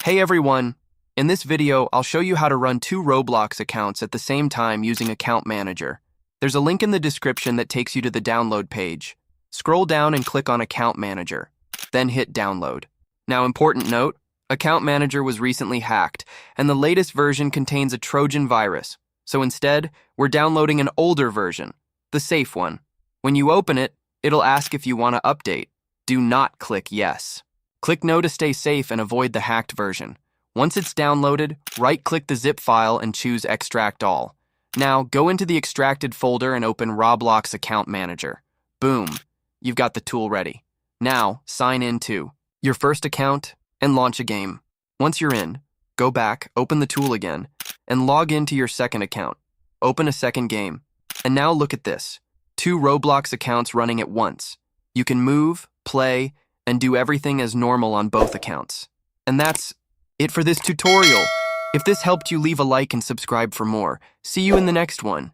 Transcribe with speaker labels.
Speaker 1: Hey everyone! In this video, I'll show you how to run two Roblox accounts at the same time using Account Manager. There's a link in the description that takes you to the download page. Scroll down and click on Account Manager, then hit download. Now, important note, Account Manager was recently hacked, and the latest version contains a Trojan virus. So instead, we're downloading an older version, the safe one. When you open it, it'll ask if you want to update. Do not click yes. Click no to stay safe and avoid the hacked version. Once it's downloaded, right-click the zip file and choose Extract All. Now, go into the extracted folder and open Roblox Account Manager. Boom, you've got the tool ready. Now, sign in to your first account and launch a game. Once you're in, go back, open the tool again, and log into your second account. Open a second game. And now look at this. Two Roblox accounts running at once. You can move, play, and do everything as normal on both accounts. And that's it for this tutorial. If this helped you, leave a like and subscribe for more. See you in the next one.